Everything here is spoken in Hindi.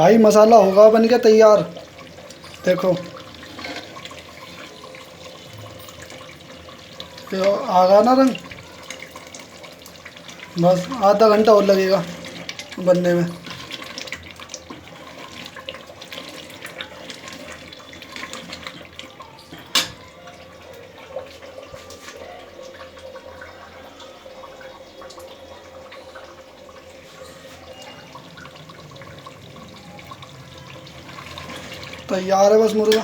भाई मसाला होगा बन के तैयार। देखो ये आ गया ना रंग। बस आधा घंटा और लगेगा बनने में। तैयार है बस मुर्गा।